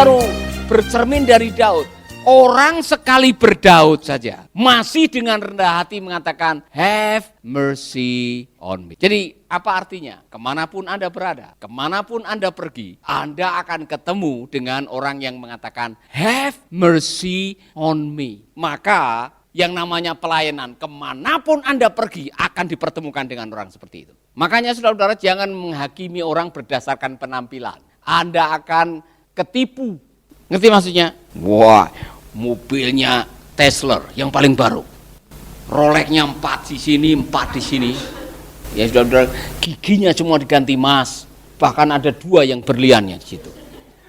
baru bercermin dari Daud. Orang sekali berdaud saja masih dengan rendah hati mengatakan have mercy on me. Jadi apa artinya? Kemanapun Anda berada, kemanapun Anda pergi, Anda akan ketemu dengan orang yang mengatakan have mercy on me. Maka yang namanya pelayanan, kemanapun Anda pergi akan dipertemukan dengan orang seperti itu. Makanya saudara-saudara jangan menghakimi orang berdasarkan penampilan. Anda akan ketipu. Ngerti maksudnya? Wah, mobilnya Tesla yang paling baru. Rolexnya 4 di sini, 4 di sini. Ya saudara, giginya semua diganti emas. Bahkan ada 2 yang berliannya di situ.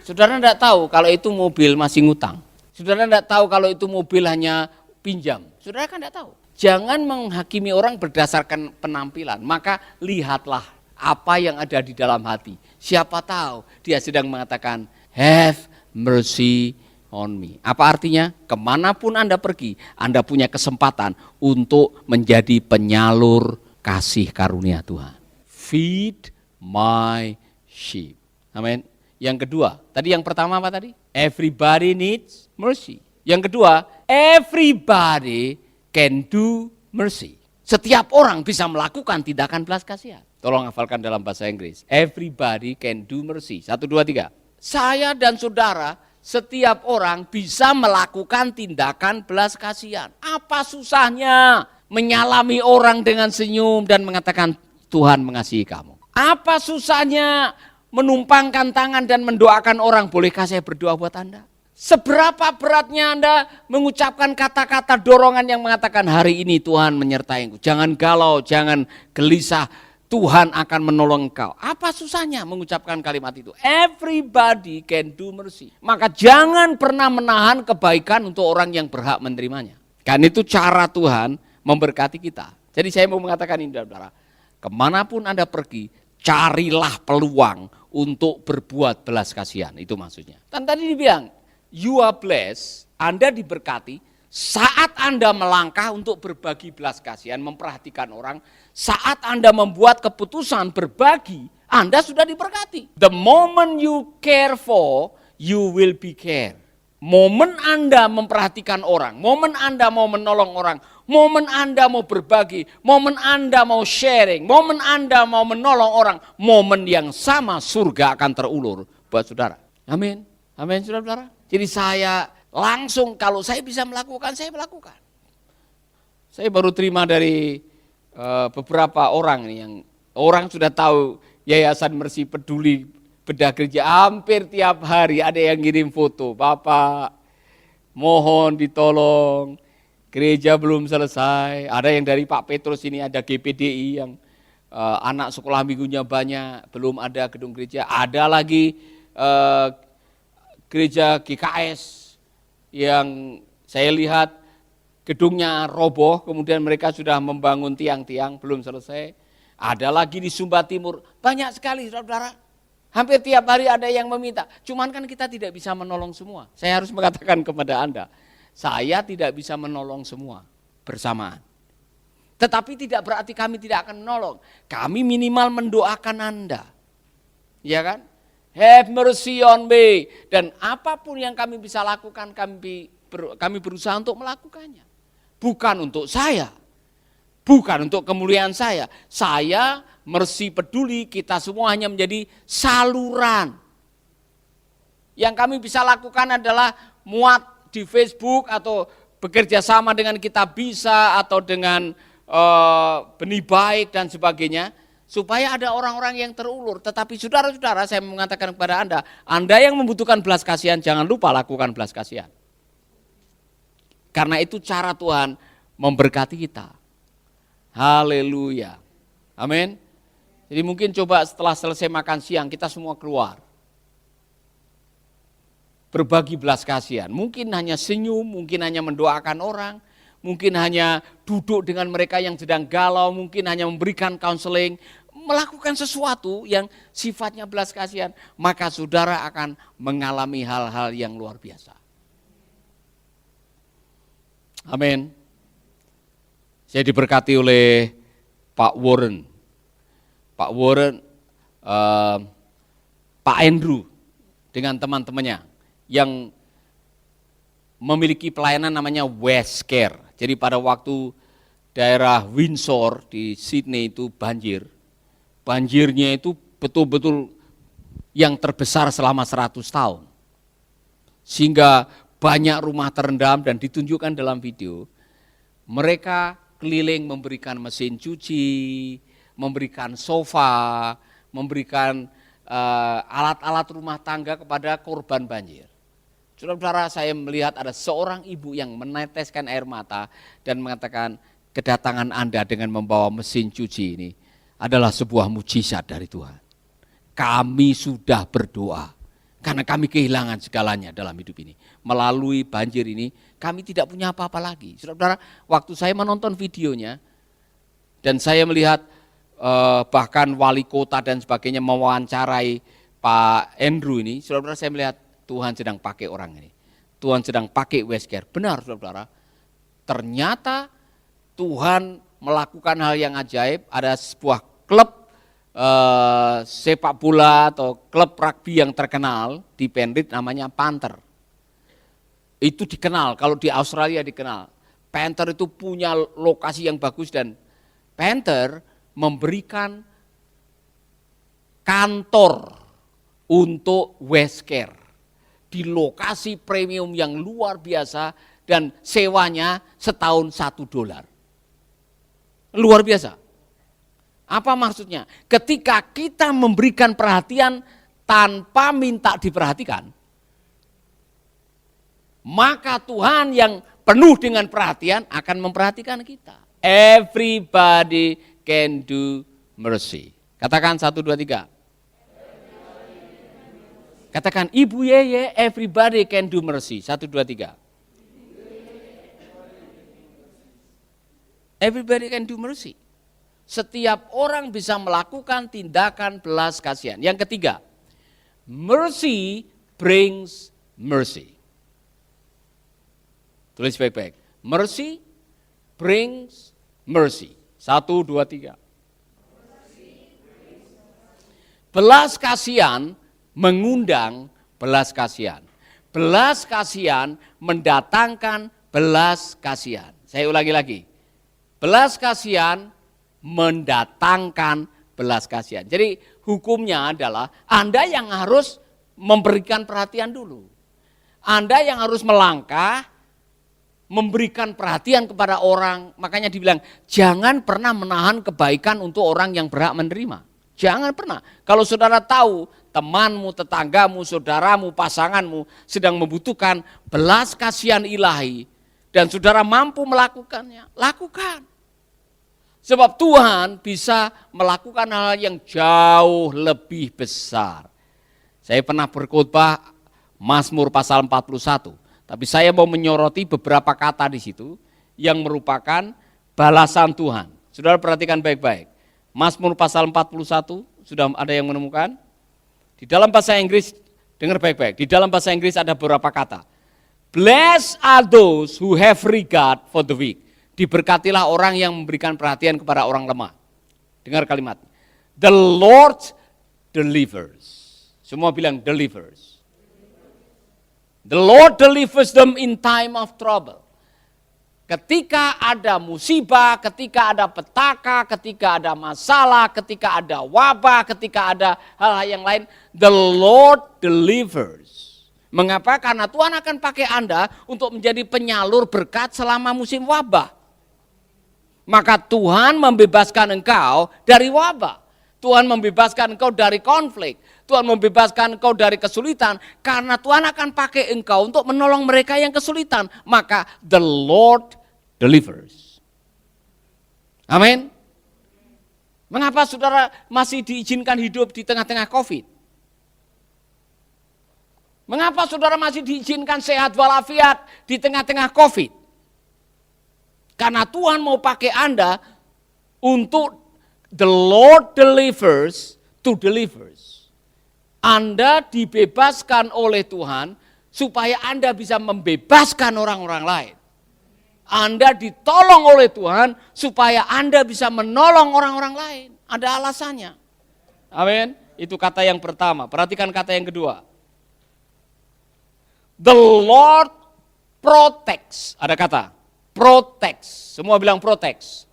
Saudara tidak tahu kalau itu mobil masih ngutang. Saudara tidak tahu kalau itu mobil hanya pinjam. Saudara kan tidak tahu. Jangan menghakimi orang berdasarkan penampilan. Maka lihatlah apa yang ada di dalam hati. Siapa tahu dia sedang mengatakan have mercy on me. Apa artinya? Kemanapun Anda pergi, Anda punya kesempatan untuk menjadi penyalur kasih karunia Tuhan. Feed my sheep. Amin. Yang kedua, tadi yang pertama apa tadi? Everybody needs mercy. Yang kedua, everybody can do mercy. Setiap orang bisa melakukan tindakan belas kasihan. Tolong hafalkan dalam bahasa Inggris. Everybody can do mercy. 1, 2, 3. Saya dan saudara, setiap orang bisa melakukan tindakan belas kasihan. Apa susahnya menyalami orang dengan senyum dan mengatakan Tuhan mengasihi kamu? Apa susahnya menumpangkan tangan dan mendoakan orang? Bolehkah saya berdoa buat Anda? Seberapa beratnya Anda mengucapkan kata-kata dorongan yang mengatakan hari ini Tuhan menyertai engkau. Jangan galau, jangan gelisah. Tuhan akan menolong engkau. Apa susahnya mengucapkan kalimat itu? Everybody can do mercy. Maka jangan pernah menahan kebaikan untuk orang yang berhak menerimanya. Kan itu cara Tuhan memberkati kita. Jadi saya mau mengatakan ini saudara. Kemanapun Anda pergi, carilah peluang untuk berbuat belas kasihan. Itu maksudnya. Kan tadi dibilang, you are blessed, Anda diberkati. Saat Anda melangkah untuk berbagi belas kasihan, memperhatikan orang, saat Anda membuat keputusan berbagi, Anda sudah diberkati. The moment you care for, you will be care. Momen Anda memperhatikan orang, momen Anda mau menolong orang, momen Anda mau berbagi, momen Anda mau sharing, momen Anda mau menolong orang, momen yang sama surga akan terulur buat saudara. Amin. Amin saudara-saudara. Jadi saya langsung kalau saya bisa melakukan, saya melakukan. Saya baru terima dari beberapa orang nih yang orang sudah tahu Yayasan Mercy Peduli Bedah Gereja. Hampir tiap hari ada yang ngirim foto. Bapak, mohon ditolong, gereja belum selesai. Ada yang dari Pak Petrus ini, ada GPDI yang anak sekolah minggunya banyak, belum ada gedung gereja. Ada lagi gereja GKS yang saya lihat gedungnya roboh, kemudian mereka sudah membangun tiang-tiang, belum selesai. Ada lagi di Sumba Timur, banyak sekali saudara. Hampir tiap hari ada yang meminta, cuman kan kita tidak bisa menolong semua. Saya harus mengatakan kepada Anda, saya tidak bisa menolong semua bersamaan. Tetapi tidak berarti kami tidak akan menolong. Kami minimal mendoakan Anda. Ya kan? Have mercy on me. Dan apapun yang kami bisa lakukan, kami berusaha untuk melakukannya. Bukan untuk saya. Bukan untuk kemuliaan saya. Saya, Mercy Peduli, kita semua hanya menjadi saluran. Yang kami bisa lakukan adalah muat di Facebook atau bekerja sama dengan Kita Bisa atau dengan Benih Baik dan sebagainya. Supaya ada orang-orang yang terulur. Tetapi saudara-saudara, saya mengatakan kepada Anda yang membutuhkan belas kasihan, jangan lupa lakukan belas kasihan. Karena itu cara Tuhan memberkati kita. Haleluya. Amin. Jadi mungkin coba setelah selesai makan siang, kita semua keluar. Berbagi belas kasihan. Mungkin hanya senyum, mungkin hanya mendoakan orang, mungkin hanya duduk dengan mereka yang sedang galau, mungkin hanya memberikan counseling, melakukan sesuatu yang sifatnya belas kasihan, maka saudara akan mengalami hal-hal yang luar biasa. Amin. Saya diberkati oleh Pak Warren, Pak Andrew dengan teman-temannya. yang memiliki pelayanan namanya Westcare. Jadi pada waktu daerah Windsor di Sydney itu banjirnya itu betul-betul yang terbesar selama 100 tahun. Sehingga banyak rumah terendam dan ditunjukkan dalam video, mereka keliling memberikan mesin cuci, memberikan sofa, memberikan alat-alat rumah tangga kepada korban banjir. Saudara-saudara, saya melihat ada seorang ibu yang meneteskan air mata dan mengatakan, kedatangan Anda dengan membawa mesin cuci ini adalah sebuah mujizat dari Tuhan. Kami sudah berdoa karena kami kehilangan segalanya dalam hidup ini. Melalui banjir ini kami tidak punya apa-apa lagi. Saudara-saudara, waktu saya menonton videonya dan saya melihat bahkan wali kota dan sebagainya mewawancarai Pak Andrew ini, saudara-saudara, saya melihat Tuhan sedang pakai orang ini. Tuhan sedang pakai Westcare. Benar, saudara-saudara. Ternyata Tuhan melakukan hal yang ajaib. Ada sebuah klub sepak bola atau klub rugby yang terkenal di Penrith namanya Panther. Itu dikenal, kalau di Australia dikenal. Panther itu punya lokasi yang bagus dan Panther memberikan kantor untuk Westcare di lokasi premium yang luar biasa dan sewanya setahun $1. Luar biasa. Apa maksudnya? Ketika kita memberikan perhatian tanpa minta diperhatikan, maka Tuhan yang penuh dengan perhatian akan memperhatikan kita. Everybody can do mercy. Katakan 1, 2, 3. Katakan Ibu Yeye, everybody can do mercy. 1, 2, 3. Everybody can do mercy. Setiap orang bisa melakukan tindakan belas kasihan. Yang ketiga, mercy brings mercy. Tulis baik-baik. Mercy brings mercy. 1, 2, 3. Belas kasihan mengundang belas kasihan. Belas kasihan mendatangkan belas kasihan. Saya ulangi lagi. Belas kasihan mendatangkan belas kasihan. Jadi hukumnya adalah Anda yang harus memberikan perhatian dulu. Anda yang harus melangkah, memberikan perhatian kepada orang. Makanya dibilang, jangan pernah menahan kebaikan untuk orang yang berhak menerima. Jangan pernah. Kalau saudara tahu temanmu, tetanggamu, saudaramu, pasanganmu sedang membutuhkan belas kasihan ilahi dan saudara mampu melakukannya, lakukan. Sebab Tuhan bisa melakukan hal yang jauh lebih besar. Saya pernah berkhotbah Mazmur pasal 41, tapi saya mau menyoroti beberapa kata di situ yang merupakan balasan Tuhan. Saudara perhatikan baik-baik. Mazmur pasal 41, sudah ada yang menemukan? Di dalam bahasa Inggris, dengar baik-baik, di dalam bahasa Inggris ada beberapa kata. Blessed are those who have regard for the weak. Diberkatilah orang yang memberikan perhatian kepada orang lemah. Dengar kalimat. The Lord delivers. Semua bilang delivers. The Lord delivers them in time of trouble. Ketika ada musibah, ketika ada petaka, ketika ada masalah, ketika ada wabah, ketika ada hal-hal yang lain, the Lord delivers. Mengapa? Karena Tuhan akan pakai Anda untuk menjadi penyalur berkat selama musim wabah. Maka Tuhan membebaskan engkau dari wabah. Tuhan membebaskan engkau dari konflik. Tuhan membebaskan engkau dari kesulitan. Karena Tuhan akan pakai engkau untuk menolong mereka yang kesulitan. Maka the Lord delivers. Amin. Mengapa saudara masih diizinkan hidup di tengah-tengah COVID? Mengapa saudara masih diizinkan sehat walafiat di tengah-tengah COVID? Karena Tuhan mau pakai Anda untuk the Lord delivers to delivers. Anda dibebaskan oleh Tuhan supaya Anda bisa membebaskan orang-orang lain. Anda ditolong oleh Tuhan supaya Anda bisa menolong orang-orang lain. Ada alasannya. Amin. Itu kata yang pertama. Perhatikan kata yang kedua. The Lord protects. Ada kata, protects. Semua bilang protects.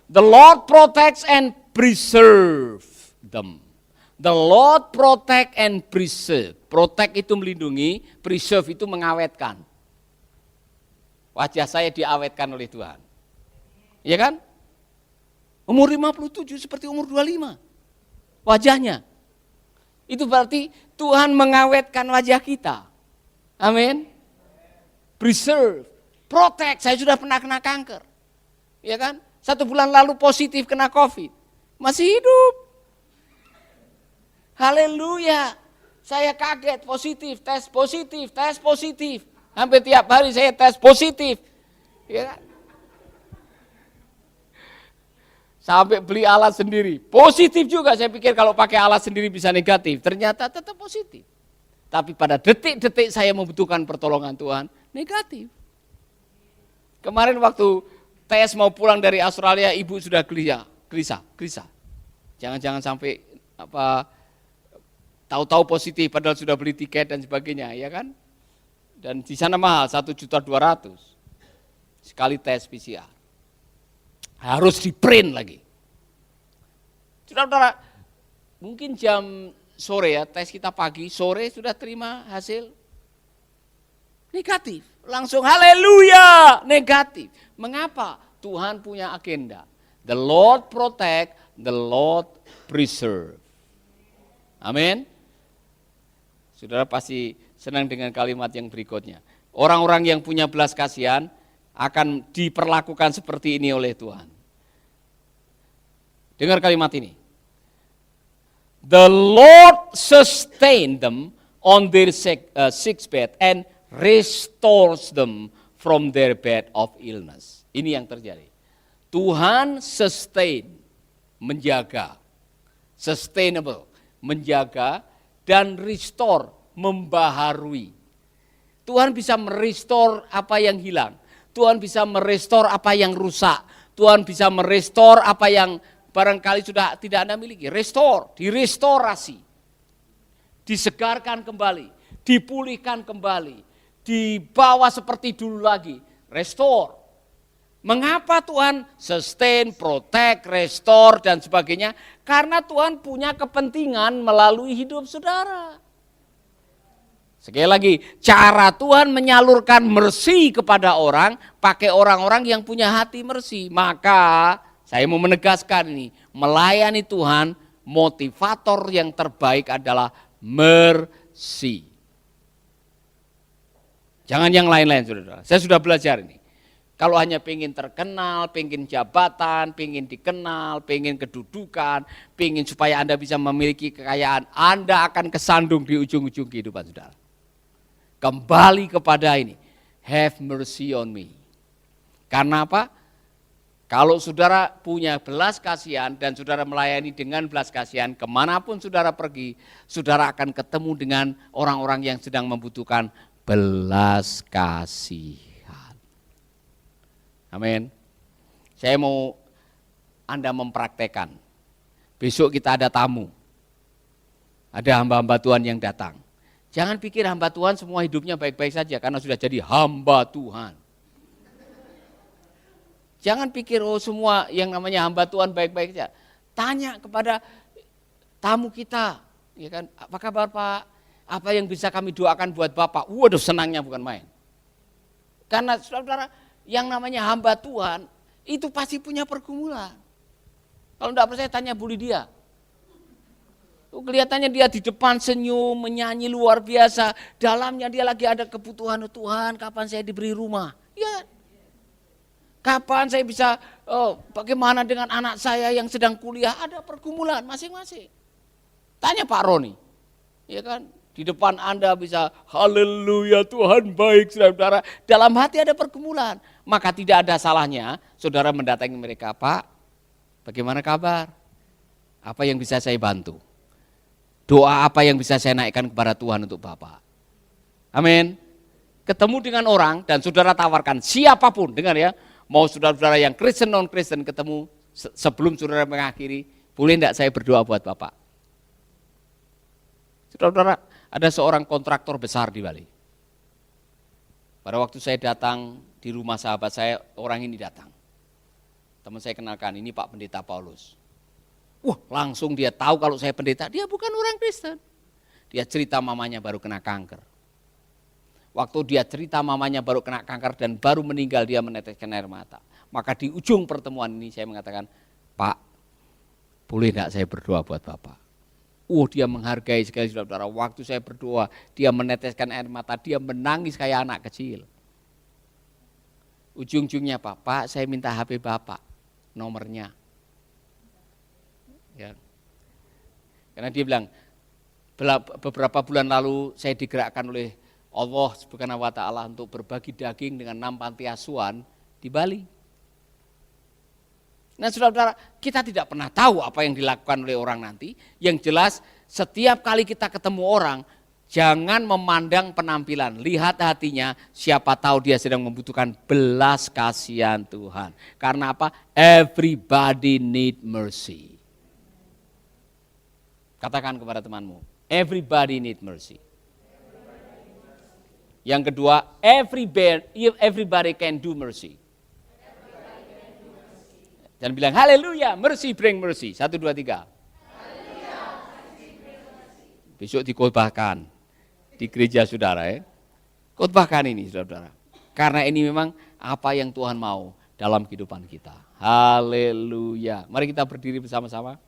The Lord protects and preserve them. The Lord protect and preserve. Protect itu melindungi, preserve itu mengawetkan. Wajah saya diawetkan oleh Tuhan. Iya kan? Umur 57 seperti umur 25. Wajahnya. Itu berarti Tuhan mengawetkan wajah kita. Amin. Preserve, protect. Saya sudah pernah kena kanker. Iya kan? 1 bulan lalu positif kena COVID. Masih hidup. Haleluya. Saya kaget tes positif. Hampir tiap hari saya tes positif. Ya kan? Sampai beli alat sendiri. Positif juga, saya pikir kalau pakai alat sendiri bisa negatif. Ternyata tetap positif. Tapi pada detik-detik saya membutuhkan pertolongan Tuhan, negatif. Kemarin waktu tes mau pulang dari Australia, ibu sudah gelisah. Jangan-jangan sampai tahu-tahu positif padahal sudah beli tiket dan sebagainya, ya kan? Dan di sana mahal 1.200.000 sekali tes PCR. Harus di print lagi. Saudara-saudara, mungkin jam sore ya, tes kita pagi, sore sudah terima hasil negatif. Langsung haleluya, negatif. Mengapa? Tuhan punya agenda. The Lord protect, the Lord preserve. Amin. Saudara pasti senang dengan kalimat yang berikutnya. Orang-orang yang punya belas kasihan akan diperlakukan seperti ini oleh Tuhan. Dengar kalimat ini. The Lord sustain them on their sick bed and restores them from their bed of illness. Ini yang terjadi. Tuhan sustain, menjaga, sustainable, menjaga dan restore, membaharui. Tuhan bisa merestore apa yang hilang. Tuhan bisa merestore apa yang rusak. Tuhan bisa merestore apa yang barangkali sudah tidak Anda miliki. Restore, direstorasi. Disegarkan kembali, dipulihkan kembali, dibawa seperti dulu lagi. Restore. Mengapa Tuhan sustain, protect, restore dan sebagainya? Karena Tuhan punya kepentingan melalui hidup saudara. Sekali lagi, cara Tuhan menyalurkan mercy kepada orang, pakai orang-orang yang punya hati mercy. Maka saya mau menegaskan ini, melayani Tuhan, motivator yang terbaik adalah mercy. Jangan yang lain-lain, saudara. Saya sudah belajar ini. Kalau hanya pengen terkenal, pengen jabatan, pengen dikenal, pengen kedudukan, pengen supaya Anda bisa memiliki kekayaan, Anda akan kesandung di ujung-ujung kehidupan saudara. Kembali kepada ini, have mercy on me. Karena apa? Kalau saudara punya belas kasihan dan saudara melayani dengan belas kasihan, kemanapun saudara pergi, saudara akan ketemu dengan orang-orang yang sedang membutuhkan belas kasihan. Amin. Saya mau Anda mempraktekkan. Besok kita ada tamu. Ada hamba-hamba Tuhan yang datang. Jangan pikir hamba Tuhan semua hidupnya baik-baik saja karena sudah jadi hamba Tuhan. Jangan pikir semua yang namanya hamba Tuhan baik-baik saja. Tanya kepada tamu kita, ya kan? Apa kabar Pak? Apa yang bisa kami doakan buat Bapak? Waduh, senangnya bukan main. Karena saudara, yang namanya hamba Tuhan itu pasti punya pergumulan. Kalau tidak percaya tanya Bu Lydia. Kelihatannya dia di depan senyum, menyanyi luar biasa. Dalamnya dia lagi ada kebutuhan, Tuhan kapan saya diberi rumah? Ya. Kapan saya bisa, bagaimana dengan anak saya yang sedang kuliah? Ada pergumulan masing-masing. Tanya Pak Roni. Ya kan? Di depan Anda bisa, haleluya Tuhan baik saudara. Dalam hati ada pergumulan. Maka tidak ada salahnya saudara mendatangi mereka. Pak, bagaimana kabar? Apa yang bisa saya bantu? Doa apa yang bisa saya naikkan kepada Tuhan untuk Bapak? Amin. Ketemu dengan orang dan saudara tawarkan siapapun, dengar ya, mau saudara-saudara yang Kristen non-Kristen ketemu sebelum saudara mengakhiri, boleh enggak saya berdoa buat Bapak? Saudara-saudara, ada seorang kontraktor besar di Bali. Pada waktu saya datang di rumah sahabat saya, orang ini datang. Teman saya kenalkan, ini Pak Pendeta Paulus. Wah, langsung dia tahu kalau saya pendeta, dia bukan orang Kristen. Dia cerita mamanya baru kena kanker. Waktu dia cerita mamanya baru kena kanker dan baru meninggal, dia meneteskan air mata. Maka di ujung pertemuan ini saya mengatakan, Pak, boleh enggak saya berdoa buat Bapak? Dia menghargai sekali saudara. Waktu saya berdoa, dia meneteskan air mata, dia menangis kayak anak kecil. Ujung-ujungnya Pak, saya minta HP Bapak, nomornya. Ya. Karena dia bilang, beberapa bulan lalu saya digerakkan oleh Allah Subhanahu wa Ta'ala untuk berbagi daging dengan 6 panti asuhan di Bali. Nah saudara-saudara, kita tidak pernah tahu apa yang dilakukan oleh orang nanti. Yang jelas setiap kali kita ketemu orang, jangan memandang penampilan. Lihat hatinya, siapa tahu dia sedang membutuhkan belas kasihan Tuhan. Karena apa? Everybody need mercy. Katakan kepada temanmu, everybody need mercy. Yang kedua, everybody can do mercy. Dan bilang, haleluya, mercy bring mercy. 1, 2, 3. Besok dikhotbahkan di gereja saudara ya. Khotbahkan ini saudara. Karena ini memang apa yang Tuhan mau dalam kehidupan kita. Haleluya. Mari kita berdiri bersama-sama.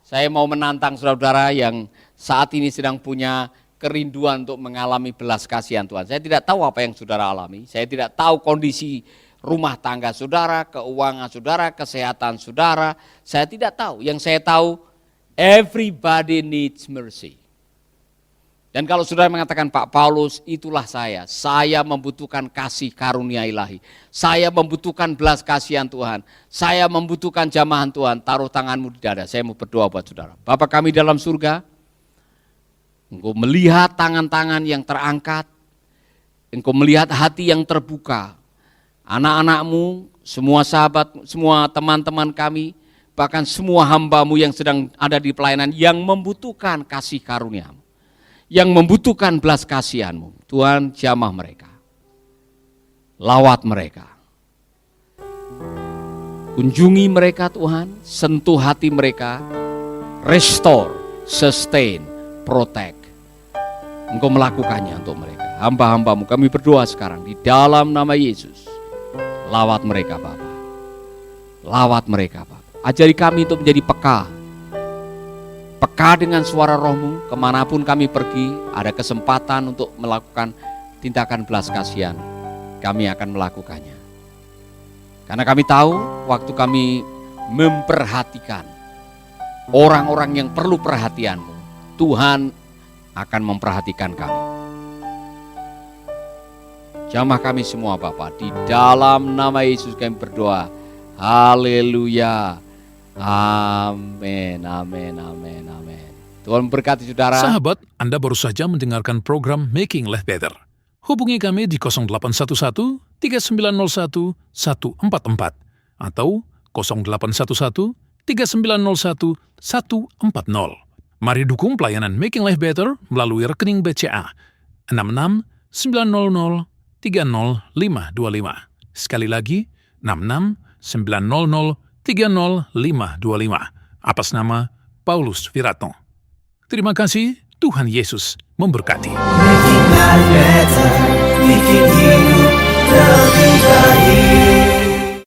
Saya mau menantang saudara-saudara yang saat ini sedang punya kerinduan untuk mengalami belas kasihan Tuhan. Saya tidak tahu apa yang saudara alami, saya tidak tahu kondisi rumah tangga saudara, keuangan saudara, kesehatan saudara, saya tidak tahu. Yang saya tahu, everybody needs mercy. Dan kalau saudara mengatakan, Pak Paulus, itulah saya membutuhkan kasih karunia ilahi, saya membutuhkan belas kasihan Tuhan, saya membutuhkan jamahan Tuhan, taruh tanganmu di dada, saya mau berdoa buat saudara. Bapa kami dalam surga, Engkau melihat tangan-tangan yang terangkat, Engkau melihat hati yang terbuka, anak-anakmu, semua sahabat, semua teman-teman kami, bahkan semua hamba-Mu yang sedang ada di pelayanan, yang membutuhkan kasih karunia-Mu, yang membutuhkan belas kasihan-Mu. Tuhan, jamah mereka, lawat mereka, kunjungi mereka Tuhan, sentuh hati mereka, restore, sustain, protect. Engkau melakukannya untuk mereka. Hamba-hamba-Mu kami berdoa sekarang di dalam nama Yesus. Lawat mereka Bapa. Lawat mereka Bapa. Ajari kami untuk menjadi peka. Peka dengan suara Roh-Mu. Kemanapun kami pergi, ada kesempatan untuk melakukan tindakan belas kasihan. Kami akan melakukannya. Karena kami tahu waktu kami memperhatikan orang-orang yang perlu perhatian-Mu, Tuhan akan memperhatikan kami. Jamah kami semua Bapa, di dalam nama Yesus kami berdoa. Haleluya. Amin, amin, amin, amin. Tuhan memberkati saudara. Sahabat, Anda baru saja mendengarkan program Making Life Better. Hubungi kami di 0811 3901 144 atau 0811 3901 140. Mari dukung pelayanan Making Life Better melalui rekening BCA 66 900 30525. Sekali lagi, 66 900 30525. Atas nama Paulus Wiratno. Terima kasih, Tuhan Yesus memberkati. Making life better, making you